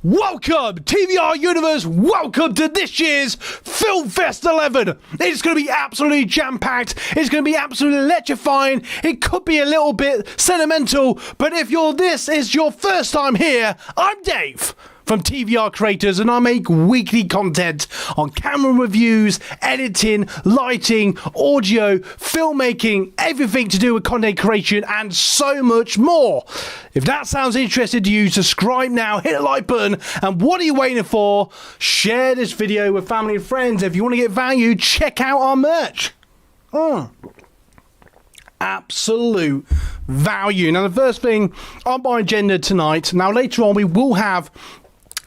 Welcome, TVR Universe, welcome to this year's Filmfest 11. It's going to be absolutely jam-packed, it's going to be absolutely electrifying, it could be a little bit sentimental, but if this is your first time here, I'm Dave from TVR Creators, and I make weekly content on camera reviews, editing, lighting, audio, filmmaking, everything to do with content creation, and so much more. If that sounds interesting to you, subscribe now, hit the like button, and what are you waiting for? Share this video with family and friends. If you want to get value, check out our merch. Absolute value. Now, the first thing on my agenda tonight, now later on we will have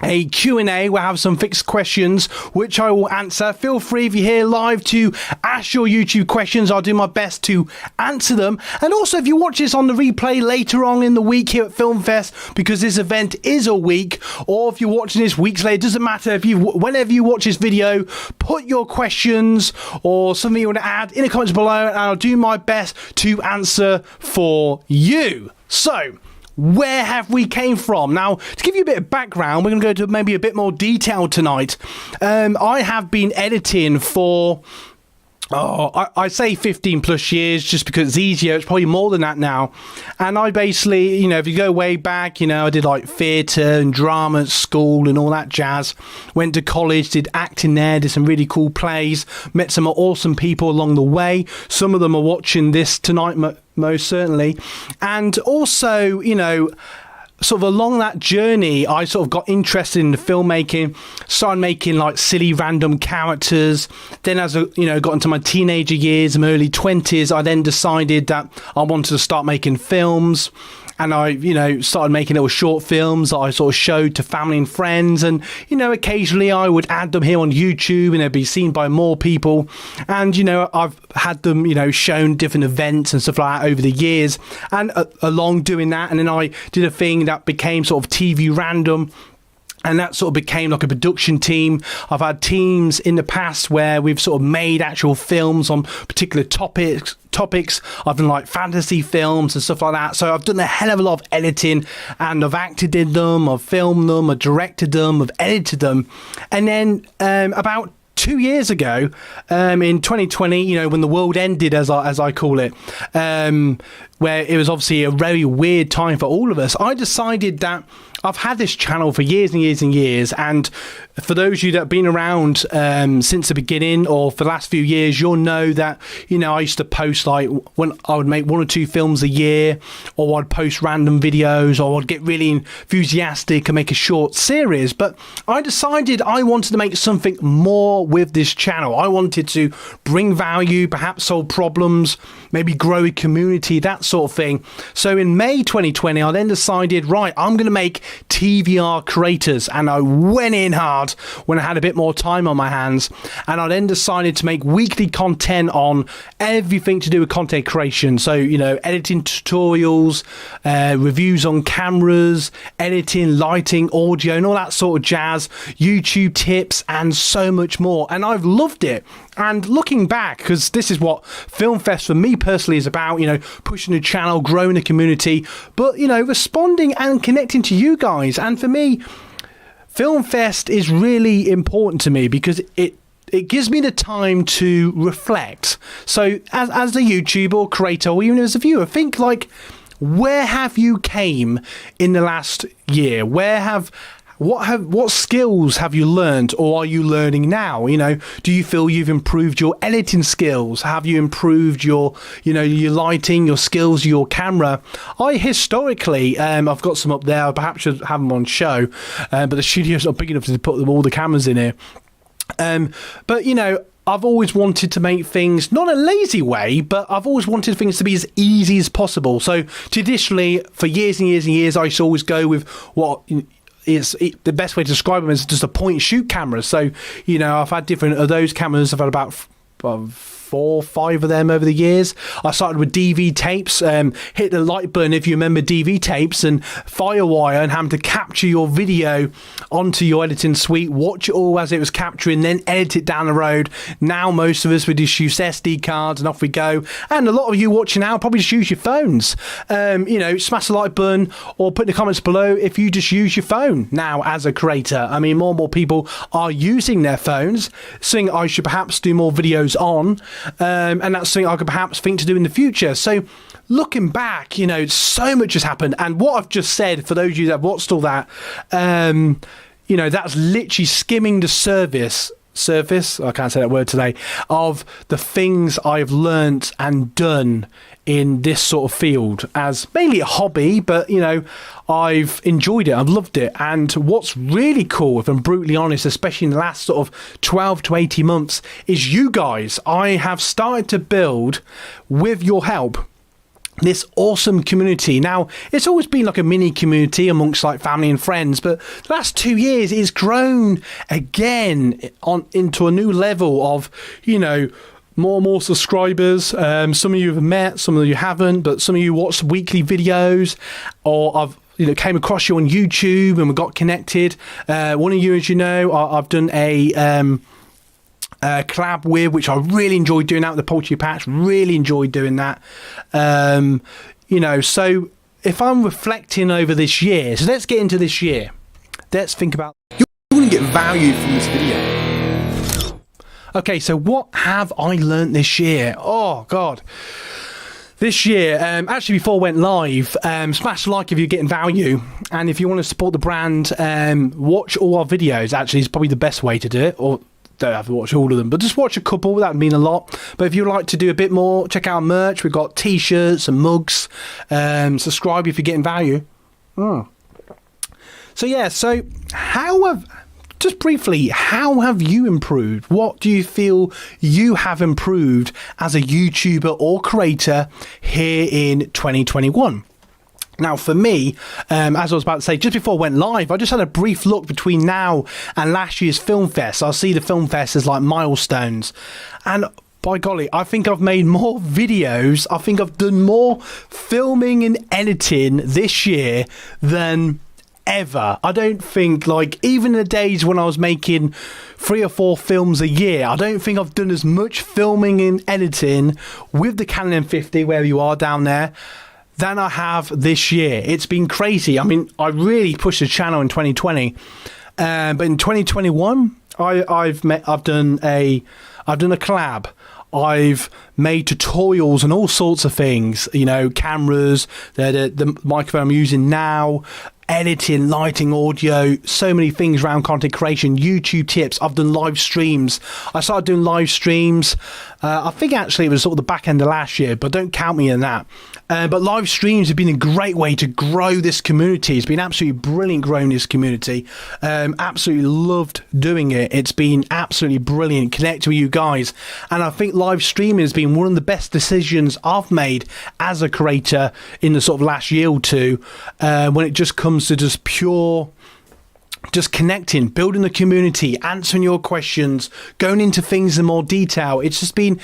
a Q&A. We'll have some fixed questions which I will answer. Feel free, if you're here live, to ask your YouTube questions. I'll do my best to answer them. And also, if you watch this on the replay later on in the week here at Filmfest, because this event is a week, or if you're watching this weeks later, it doesn't matter. If whenever you watch this video, put your questions or something you want to add in the comments below, and I'll do my best to answer for you. So, where have we came from? Now, to give you a bit of background, we're going to go to maybe a bit more detail tonight. I have been editing for, I say 15 plus years just because it's easier. It's probably more than that now. And I basically, if you go way back, I did like theatre and drama at school and all that jazz. Went to college, did acting there, did some really cool plays, met some awesome people along the way. Some of them are watching this tonight, most certainly. And also, sort of along that journey, I sort of got interested in the filmmaking, started making like silly random characters. Then as I, got into my teenager years, my early 20s, I then decided that I wanted to start making films. And I, started making little short films that I sort of showed to family and friends. And, occasionally I would add them here on YouTube and they'd be seen by more people. And, I've had them, shown different events and stuff like that over the years. And along doing that, and then I did a thing that became sort of TV Random. And that sort of became like a production team. I've had teams in the past where we've sort of made actual films on particular topics. I've done like fantasy films and stuff like that. So I've done a hell of a lot of editing, and I've acted in them, I've filmed them, I've directed them, I've edited them. And then about 2 years ago, in 2020, when the world ended, as I call it, where it was obviously a very weird time for all of us, I decided that I've had this channel for years and years and years, and for those of you that have been around since the beginning or for the last few years, you'll know that, I used to post like when I would make 1 or 2 films a year, or I'd post random videos, or I'd get really enthusiastic and make a short series. But I decided I wanted to make something more with this channel. I wanted to bring value, perhaps solve problems, maybe grow a community, that sort of thing. So in May 2020, I then decided, right, I'm going to make TVR Creators, and I went in hard when I had a bit more time on my hands, and I then decided to make weekly content on everything to do with content creation. So, editing tutorials, reviews on cameras, editing, lighting, audio, and all that sort of jazz, YouTube tips, and so much more. And I've loved it. And looking back, because this is what Filmfest for me personally is about, pushing the channel, growing the community, but, responding and connecting to you guys. And for me, Filmfest is really important to me because it gives me the time to reflect. So as a YouTuber or creator, or even as a viewer, think like, where have you came in the last year? What skills have you learned, or are you learning now? Do you feel you've improved your editing skills? Have you improved your lighting, your skills, your camera? I historically, I've got some up there. I perhaps should have them on show, but the studio's not big enough to put all the cameras in here. But I've always wanted to make things, not a lazy way, but I've always wanted things to be as easy as possible. So traditionally, for years and years and years, I used to always go with what the best way to describe them is just a point and shoot camera. So, I've had different of those cameras. I've had about 4 or 5 of them over the years. I started with DV tapes. Hit the like button if you remember DV tapes and Firewire, and having to capture your video onto your editing suite, watch it all as it was capturing, then edit it down the road. Now most of us would just use SD cards and off we go. And a lot of you watching now probably just use your phones. Smash the like button or put in the comments below if you just use your phone now as a creator. I mean, more and more people are using their phones, something I should perhaps do more videos on. And that's something I could perhaps think to do in the future. So looking back, so much has happened. And what I've just said, for those of you that have watched all that, that's literally skimming the surface, I can't say that word today, of the things I've learnt and done in this sort of field as mainly a hobby, but I've enjoyed it, I've loved it. And what's really cool, if I'm brutally honest, especially in the last sort of 12 to 18 months, is you guys. I have started to build, with your help, this awesome community. Now, it's always been like a mini community amongst like family and friends, but the last 2 years it's grown again into a new level of, more and more subscribers. Some of you have met, some of you haven't, but some of you watch weekly videos, or I've came across you on YouTube and we got connected. One of you, as you know, I've done a collab with, which I really enjoyed doing out with the Poultry Patch. Really enjoyed doing that. So if I'm reflecting over this year, so let's get into this year. Let's think about, you're going to get value from this video. Okay, so what have I learnt this year? Oh, God. This year, actually before I went live, smash the like if you're getting value. And if you want to support the brand, watch all our videos. Actually, it's probably the best way to do it. Or don't have to watch all of them, but just watch a couple. That would mean a lot. But if you'd like to do a bit more, check out our merch. We've got t-shirts and mugs. Subscribe if you're getting value. So just briefly, how have you improved? What do you feel you have improved as a YouTuber or creator here in 2021? Now, for me, as I was about to say, just before I went live, I just had a brief look between now and last year's Filmfest. I see the Filmfest as like milestones. And by golly, I think I've made more videos. I think I've done more filming and editing this year than ever. I don't think, even in the days when I was making 3 or 4 films a year, I don't think I've done as much filming and editing with the Canon M50, where you are down there, than I have this year. It's been crazy. I mean, I really pushed the channel in 2020, but in 2021, I've done a collab. I've made tutorials and all sorts of things, cameras, the microphone I'm using now, editing, lighting, audio, so many things around content creation, YouTube tips. I've done live streams. I started doing live streams. I think actually it was sort of the back end of last year, but don't count me in that. But live streams have been a great way to grow this community. It's been absolutely brilliant growing this community. Absolutely loved doing it. It's been absolutely brilliant connecting with you guys. And I think live streaming has been one of the best decisions I've made as a creator in the sort of last year or two, when it just comes to just pure, just connecting, building the community, answering your questions, going into things in more detail. It's been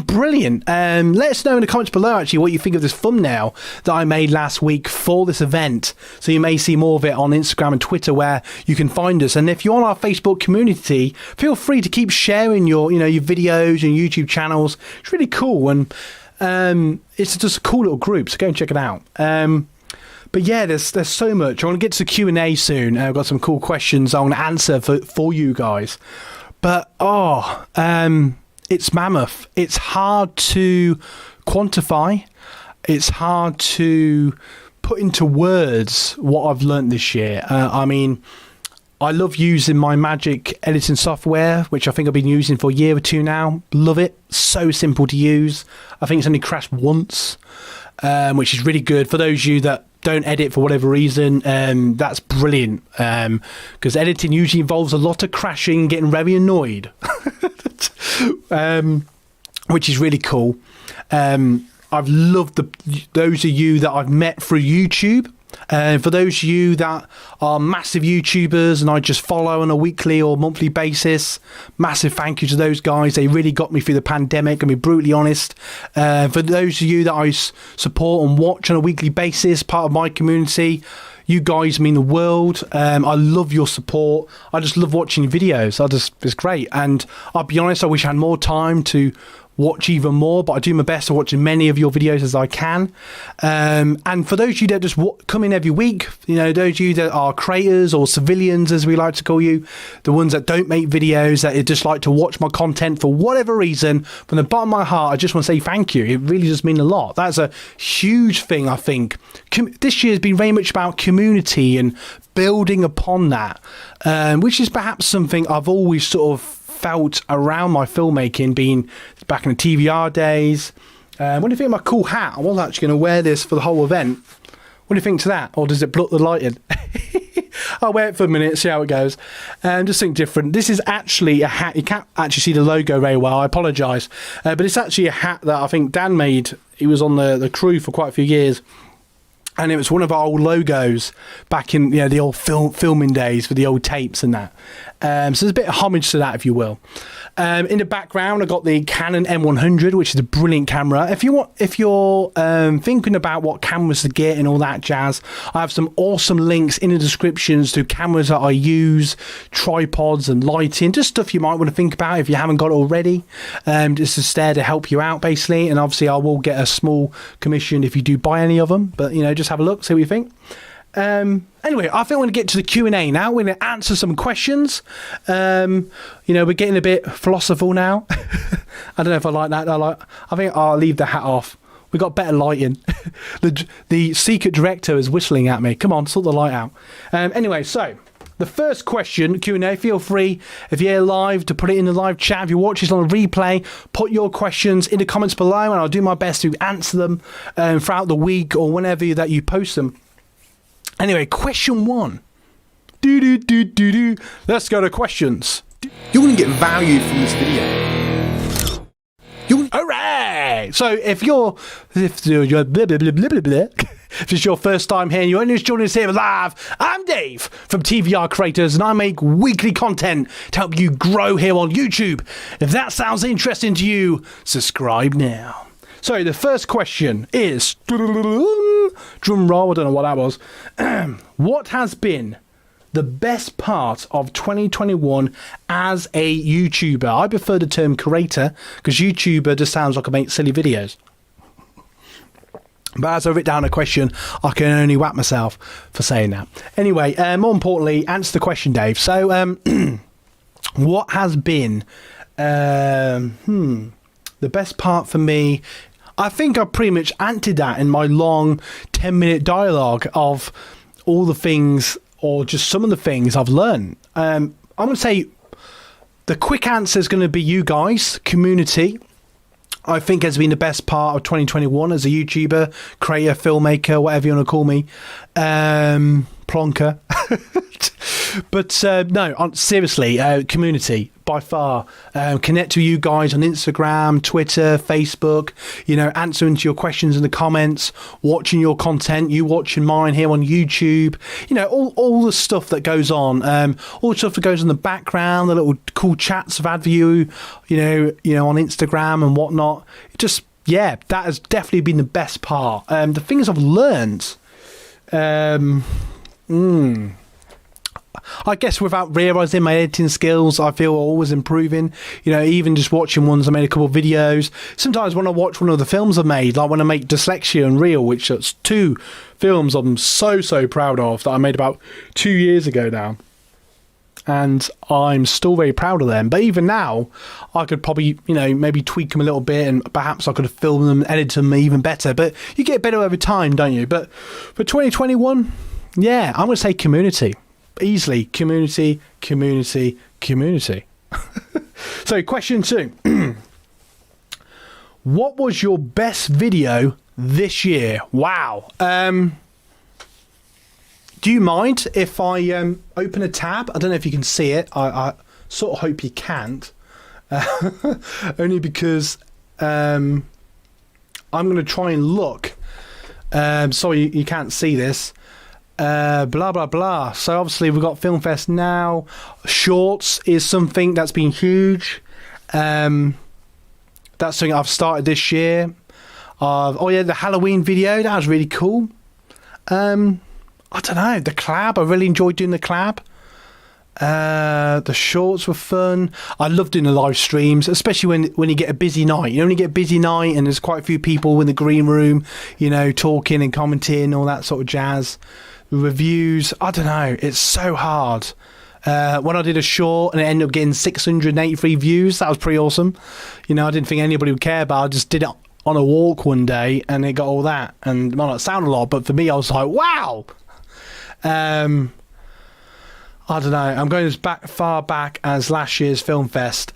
brilliant. Let us know in the comments below actually what you think of this thumbnail that I made last week for this event. So you may see more of it on Instagram and Twitter, where you can find us. And if you're on our Facebook community, feel free to keep sharing your videos and YouTube channels. It's really cool, and it's just a cool little group. So go and check it out. But yeah, there's so much. I want to get to the Q&A soon. I've got some cool questions I want to answer for you guys. But, it's mammoth. It's hard to quantify. It's hard to put into words what I've learned this year. I mean, I love using my Magic editing software, which I think I've been using for a year or two now. Love it. So simple to use. I think it's only crashed once, which is really good. For those of you that don't edit for whatever reason, that's brilliant, because editing usually involves a lot of crashing, getting very annoyed, which is really cool. I've loved those of you that I've met through YouTube. For those of you that are massive YouTubers and I just follow on a weekly or monthly basis, massive thank you to those guys. They really got me through the pandemic, and be brutally honest. For those of you that I support and watch on a weekly basis, part of my community, you guys mean the world. I love your support. I just love watching videos. It's great. And I'll be honest, I wish I had more time to watch even more, but I do my best to watch as many of your videos as I can. And for those of you that just come in every week, those of you that are creators or civilians, as we like to call you, the ones that don't make videos, that just like to watch my content for whatever reason, from the bottom of my heart, I just want to say thank you. It really does mean a lot. That's a huge thing, I think. This year has been very much about community and building upon that, which is perhaps something I've always sort of felt around my filmmaking, being back in the TVR days. What do you think of my cool hat? I was actually going to wear this for the whole event. What do you think to that? Or does it block the lighting? I'll wear it for a minute, see how it goes. Just think different. This is actually a hat. You can't actually see the logo very well. I apologise. But it's actually a hat that I think Dan made. He was on the crew for quite a few years. And it was one of our old logos back in the old filming days for the old tapes and that. So there's a bit of homage to that, if you will. In the background, I got the Canon M100, which is a brilliant camera. If you're thinking about what cameras to get and all that jazz, I have some awesome links in the descriptions to cameras that I use, tripods and lighting, just stuff you might want to think about if you haven't got it already. Just there to help you out, basically. And obviously, I will get a small commission if you do buy any of them. But just have a look, see what you think. Anyway, I think we're going to get to the Q&A now. We're going to answer some questions. We're getting a bit philosophical now. I don't know if I like that. I think I'll leave the hat off. We've got better lighting. The secret director is whistling at me. Come on, sort the light out. Anyway, so the first question, Q&A, feel free, if you're here live, to put it in the live chat. If you watch this on a replay, put your questions in the comments below, and I'll do my best to answer them throughout the week or whenever that you post them. Anyway, question 1. Let's go to questions. You're going to get value from this video. Hooray! So if it's your first time here and you're only just joining us here live, I'm Dave from TVR Creators, and I make weekly content to help you grow here on YouTube. If that sounds interesting to you, subscribe now. So the first question is, drum roll, I don't know what that was. What has been the best part of 2021 as a YouTuber? I prefer the term creator, because YouTuber just sounds like I make silly videos. But as I write down a question, I can only whack myself for saying that. Anyway, more importantly, answer the question, Dave. So, what has been the best part for me? I think I pretty much answered that in my long 10-minute dialogue of all the things, or just some of the things I've learned. I'm going to say the quick answer is going to be you guys, community. I think has been the best part of 2021 as a YouTuber, creator, filmmaker, whatever you want to call me. Plonker. But no, seriously, community by far. Connect with you guys on Instagram, Twitter, Facebook, answering to your questions in the comments, watching your content, you watching mine here on YouTube, all the stuff that goes on, all the stuff that goes in the background, the little cool chats I've had for you, on Instagram and whatnot. Just, that has definitely been the best part. The things I've learned, I guess without realising my editing skills, I feel always improving. Even just watching ones, I made a couple of videos. Sometimes when I watch one of the films I've made, like when I make Dyslexia and Reel, which is 2 films I'm so proud of that I made about 2 years ago now. And I'm still very proud of them. But even now, I could probably, maybe tweak them a little bit, and perhaps I could have filmed them, edited them even better. But you get better over time, don't you? But for 2021, I'm going to say community. Easily, community. So question 2. What was your best video this year? Wow. Do you mind if I open a tab? I don't know if you can see it. I sort of hope you can't. Only because I'm going to try and look. Sorry, you can't see this. blah blah blah. So obviously we've got Filmfest now. Shorts is something that's been huge. That's something I've started this year. Oh yeah, the Halloween video, that was really cool. I don't know, the collab, I really enjoyed doing the collab. The shorts were fun. I love doing the live streams, especially when you get a busy night. You know, when you get a busy night and there's quite a few people in the green room, you know, talking and commenting, all that sort of jazz. Reviews, I don't know, it's so hard. When I did a short and it ended up getting 683 views, that was pretty awesome. You know, I didn't think anybody would care, but I just did it on a walk one day and it got all that. And it might not sound a lot, but for me, I was like, wow. I don't know. I'm going as far back as last year's Filmfest.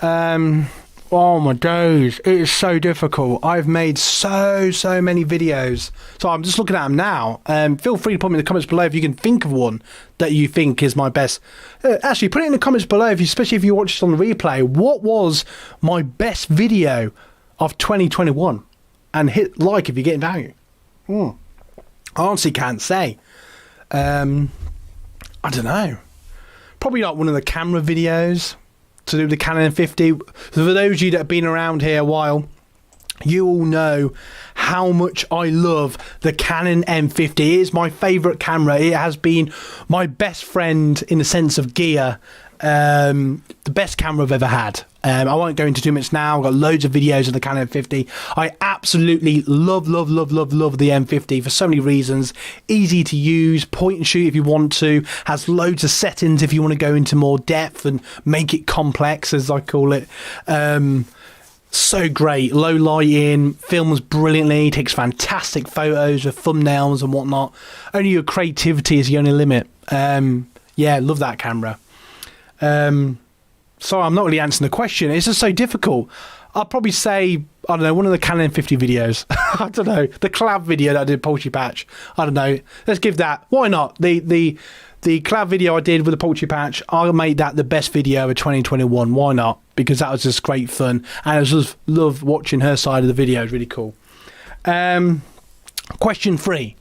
Oh my days, it is so difficult. I've made so many videos. So I'm just looking at them now. Feel free to put me in the comments below if you can think of one that you think is my best. Actually, put it in the comments below, especially if you watch this on the replay. What was my best video of 2021? And hit like if you're getting value. I honestly can't say. I don't know. Probably like one of the camera videos to do with the Canon M50. So for those of you that have been around here a while, you all know how much I love the Canon M50. It is my favourite camera. It has been my best friend in the sense of gear. The best camera I've ever had. I won't go into too much now. I've got loads of videos of the Canon M50. I absolutely love the M50 for so many reasons. Easy to use, point and shoot if you want to. Has loads of settings if you want to go into more depth and make it complex, as I call it. So great. Low lighting, films brilliantly, takes fantastic photos of thumbnails and whatnot. Only your creativity is the only limit. Yeah, love that camera. Sorry, I'm not really answering the question. It's just so difficult. I'll probably say, I don't know, one of the Canon 50 videos. I don't know. The collab video that I did, Poultry Patch. I don't know. Let's give that. Why not? The collab video I did with the Poultry Patch, I'll make that the best video of 2021. Why not? Because that was just great fun. And I just love watching her side of the video. It's really cool. Question 3.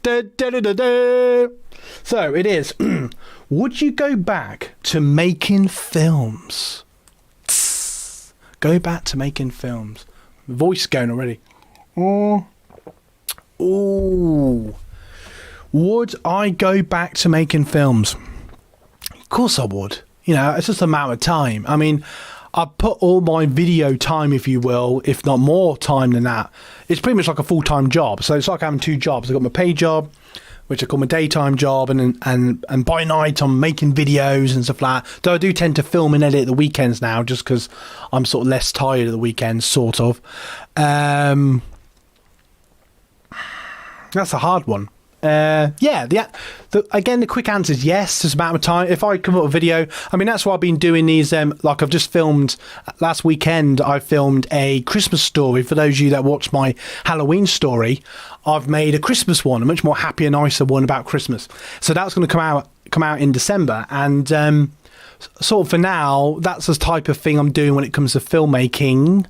So it is, would you go back to making films? Go back to making films. Voice going already. Ooh. Would I go back to making films? Of course I would. You know, it's just a matter of time. I mean, I put all my video time, if you will, if not more time than that. It's pretty much like a full-time job. So it's like having 2 jobs. I've got my paid job, which I call my daytime job, and by night I'm making videos and stuff like that. Though I do tend to film and edit the weekends now, just because I'm sort of less tired of the weekends, sort of. That's a hard one. Yeah, again, the quick answer is yes. It's a matter of time. If I come up with a video, I mean, that's why I've been doing these. Like I've just filmed last weekend. I filmed a Christmas story. For those of you that watched my Halloween story, I've made a Christmas one, a much more happier, nicer one about Christmas. So that's going to come out in December, and sort of for now, that's the type of thing I'm doing when it comes to filmmaking.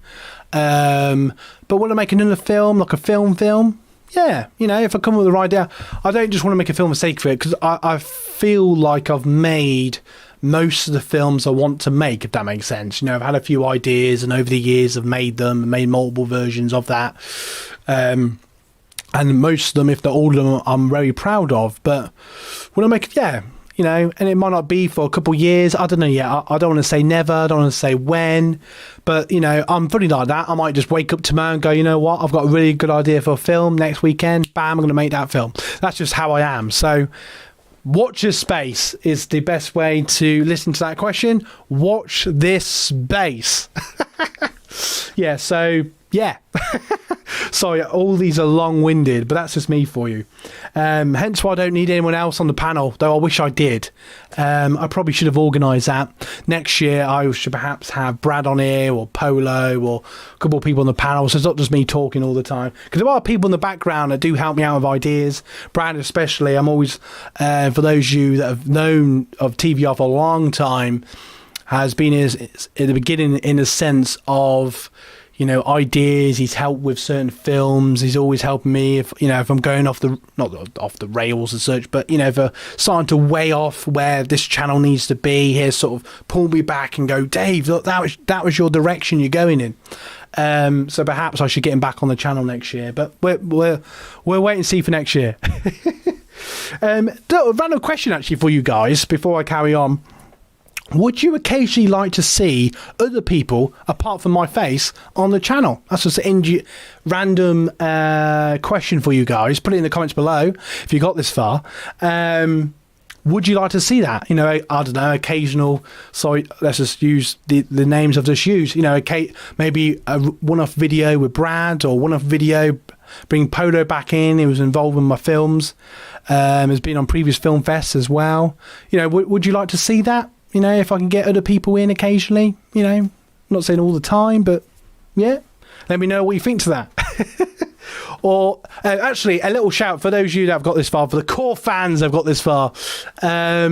But when I make another film, like a film. Yeah, you know, if I come up with the right idea, I don't just want to make a film for the sake of it, because I feel like I've made most of the films I want to make, if that makes sense. You know, I've had a few ideas, and over the years I've made them, and made multiple versions of that. And most of them, if not all of them, I'm very proud of. But when I make, yeah, you know, and it might not be for a couple of years. I don't know yet. I don't want to say never. I don't want to say when. But, you know, I'm funny like that. I might just wake up tomorrow and go, you know what? I've got a really good idea for a film next weekend. Bam, I'm going to make that film. That's just how I am. So watch this space is the best way to listen to that question. Watch this space. Yeah, so, yeah. Sorry, all these are long-winded, but that's just me for you. Hence why I don't need anyone else on the panel, though I wish I did. I probably should have organised that. Next year, I should perhaps have Brad on here, or Polo, or a couple of people on the panel, so it's not just me talking all the time. Because there are people in the background that do help me out with ideas. Brad especially, I'm always, for those of you that have known of TVR for a long time, has been in the beginning in a sense of, ideas. He's helped with certain films. He's always helping me if I'm going not off the rails as such, but if I'm starting to way off where this channel needs to be, he'll sort of pull me back and go, Dave, look, that was your direction you're going in. So perhaps I should get him back on the channel next year, but we'll wait and see for next year. Random question actually for you guys before I carry on. Would you occasionally like to see other people apart from my face on the channel? That's just an random question for you guys. Put it in the comments below if you got this far. Would you like to see that? I don't know, occasional. Sorry, let's just use the names I've just used. Maybe a one-off video with Brad, or one-off video bring Polo back in. He was involved in my films. Has been on previous film fests as well. Would you like to see that? If I can get other people in occasionally, not saying all the time, but yeah, let me know what you think to that. Or actually, a little shout for those of you that have got this far, for the core fans that have got this far. I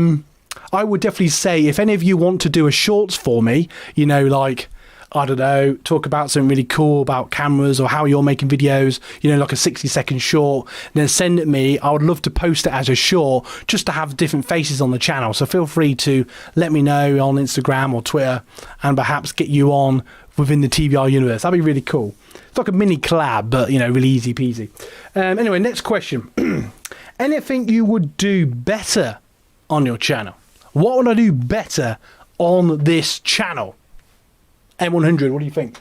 would definitely say if any of you want to do a shorts for me, like, I don't know, talk about something really cool about cameras or how you're making videos, like a 60-second short, and then send it me. I would love to post it as a short just to have different faces on the channel. So feel free to let me know on Instagram or Twitter and perhaps get you on within the TVR universe. That'd be really cool. It's like a mini collab, but, really easy peasy. Anyway, next question. Anything you would do better on your channel? What would I do better on this channel? M100, what do you think?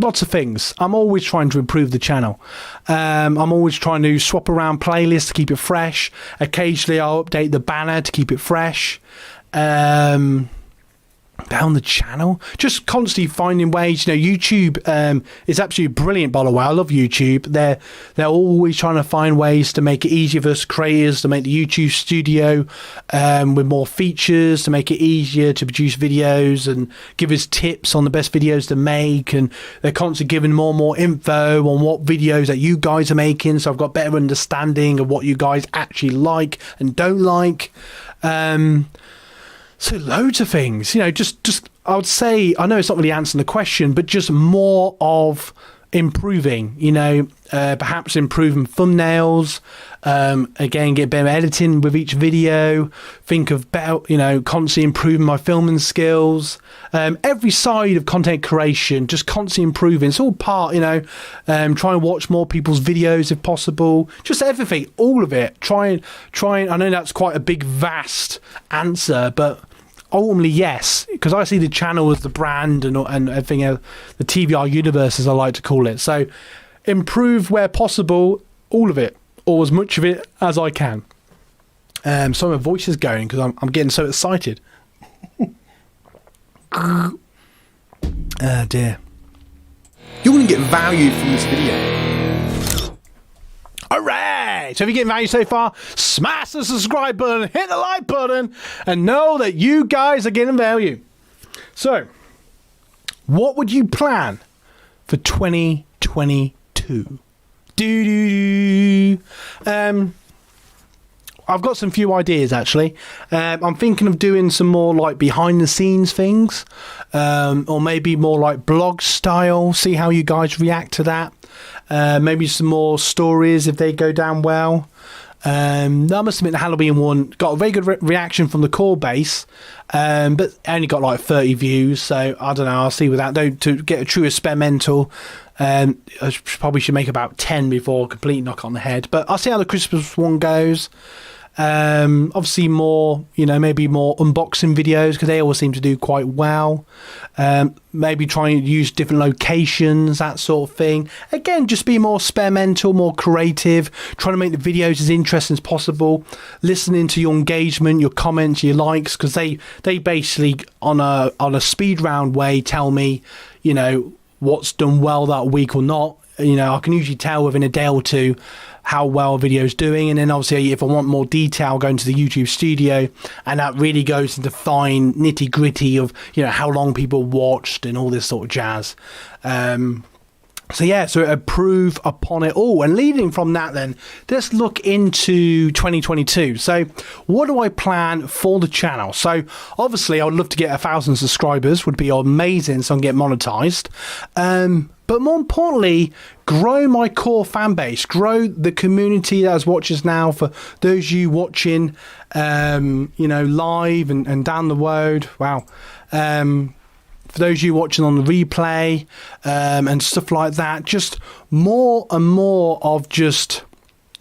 Lots of things. I'm always trying to improve the channel. I'm always trying to swap around playlists to keep it fresh. Occasionally I'll update the banner to keep it fresh. Down the channel, just constantly finding ways. YouTube is absolutely brilliant, by the way. I love YouTube. They're always trying to find ways to make it easier for us creators, to make the YouTube studio with more features, to make it easier to produce videos and give us tips on the best videos to make. And they're constantly giving more and more info on what videos that you guys are making, so I've got better understanding of what you guys actually like and don't like. So loads of things, just I would say, I know it's not really answering the question, but just more of improving, perhaps improving thumbnails, again, get better editing with each video, think of better, constantly improving my filming skills, every side of content creation, just constantly improving. It's all part, try and watch more people's videos if possible, just everything, all of it, try and, I know that's quite a big, vast answer, but ultimately, yes, because I see the channel as the brand and everything, the TVR universe, as I like to call it. So improve where possible, all of it, or as much of it as I can. So my voice is going because I'm getting so excited. Oh dear. You're going to get value from this video. Alright, so if you're getting value so far, smash the subscribe button, hit the like button, and know that you guys are getting value. So, what would you plan for 2022? I've got some few ideas actually. I'm thinking of doing some more like behind the scenes things, or maybe more like blog style, see how you guys react to that. Maybe some more stories if they go down well. I must admit the Halloween one got a very good reaction from the core base, but only got like 30 views, so I don't know, I'll see with that. Though, to get a true experimental, I probably should make about 10 before a complete knock on the head, but I'll see how the Christmas one goes. Obviously more, maybe more unboxing videos because they always seem to do quite well. Maybe trying to use different locations, that sort of thing. Again, just be more experimental, more creative, trying to make the videos as interesting as possible, listening to your engagement, your comments, your likes, because they basically on a speed round way tell me, what's done well that week or not. I can usually tell within a day or two how well a video is doing, and then obviously if I want more detail, go into the YouTube studio, and that really goes into fine nitty gritty of how long people watched and all this sort of jazz. So yeah, so improve upon it all. And leading from that then, let's look into 2022. So what do I plan for the channel? So obviously I would love to get 1,000 subscribers, would be amazing, so I can get monetized. But more importantly, grow my core fan base, grow the community that watches now. For those of you watching, live and down the road, wow. For those of you watching on the replay and stuff like that, just more and more of just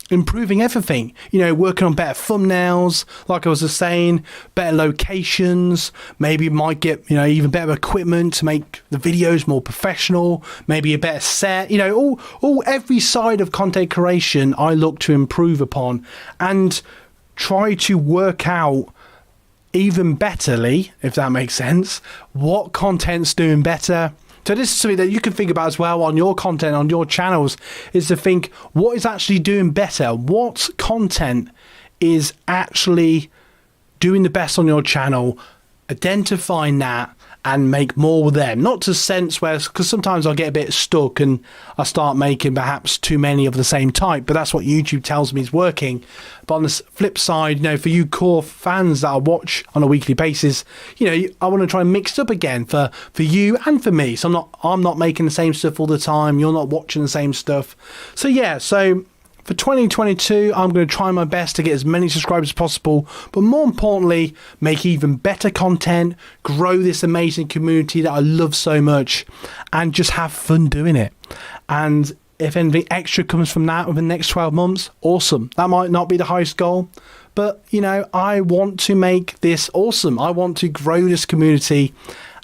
improving everything, working on better thumbnails, like I was just saying, better locations, maybe might get, even better equipment to make the videos more professional, maybe a better set, all every side of content creation I look to improve upon and try to work out even betterly, if that makes sense, what content's doing better. So this is something that you can think about as well on your content, on your channels, is to think what is actually doing better, what content is actually doing the best on your channel, identifying that and make more with them. Not to sense where, because sometimes I get a bit stuck and I start making perhaps too many of the same type, but that's what YouTube tells me is working. But on the flip side, for you core fans that I watch on a weekly basis, I want to try and mix it up again for you and for me. So I'm not making the same stuff all the time. You're not watching the same stuff. So yeah, so for 2022, I'm going to try my best to get as many subscribers as possible, but more importantly, make even better content, grow this amazing community that I love so much, and just have fun doing it. And if anything extra comes from that within the next 12 months, awesome. That might not be the highest goal, but I want to make this awesome. I want to grow this community,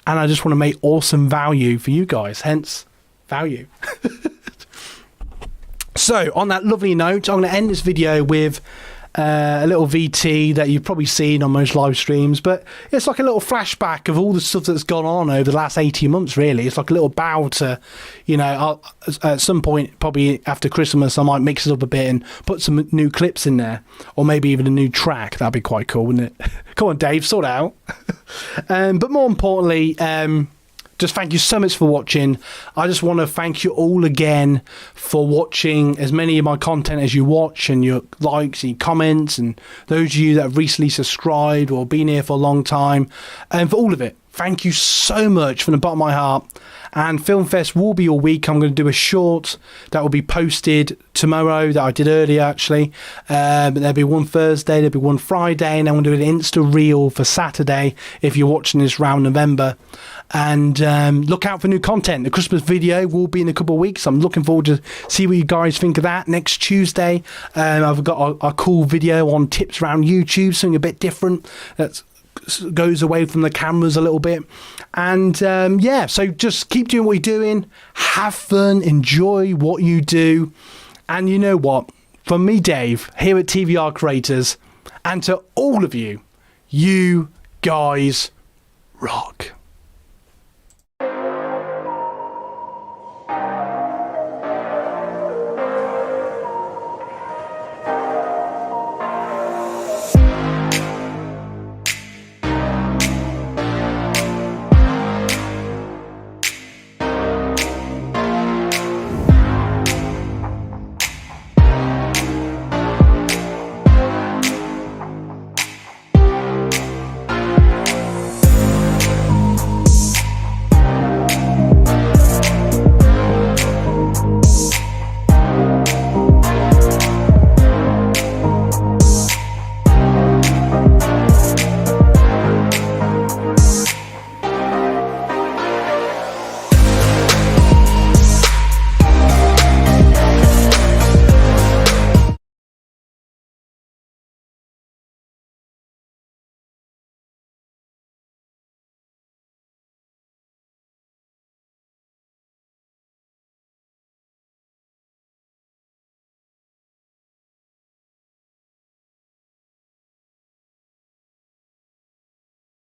and I just want to make awesome value for you guys, hence value. So on that lovely note, I'm going to end this video with a little VT that you've probably seen on most live streams, but it's like a little flashback of all the stuff that's gone on over the last 18 months, really. It's like a little bow to, at some point, probably after Christmas, I might mix it up a bit and put some new clips in there, or maybe even a new track. That'd be quite cool, wouldn't it? Come on, Dave, sort it out. But more importantly, just thank you so much for watching. I just want to thank you all again for watching as many of my content as you watch, and your likes and your comments, and those of you that have recently subscribed or been here for a long time, and for all of it. Thank you so much from the bottom of my heart. And Filmfest will be all week. I'm going to do a short that will be posted tomorrow that I did earlier, actually. But there'll be one Thursday, there'll be one Friday, and I'm going to do an Insta Reel for Saturday if you're watching this around November. And look out for new content. The Christmas video will be in a couple of weeks. I'm looking forward to see what you guys think of that next Tuesday. I've got a cool video on tips around YouTube, something a bit different that goes away from the cameras a little bit. And so just keep doing what you're doing. Have fun. Enjoy what you do. And you know what? From me, Dave, here at TVR Creators, and to all of you, you guys rock.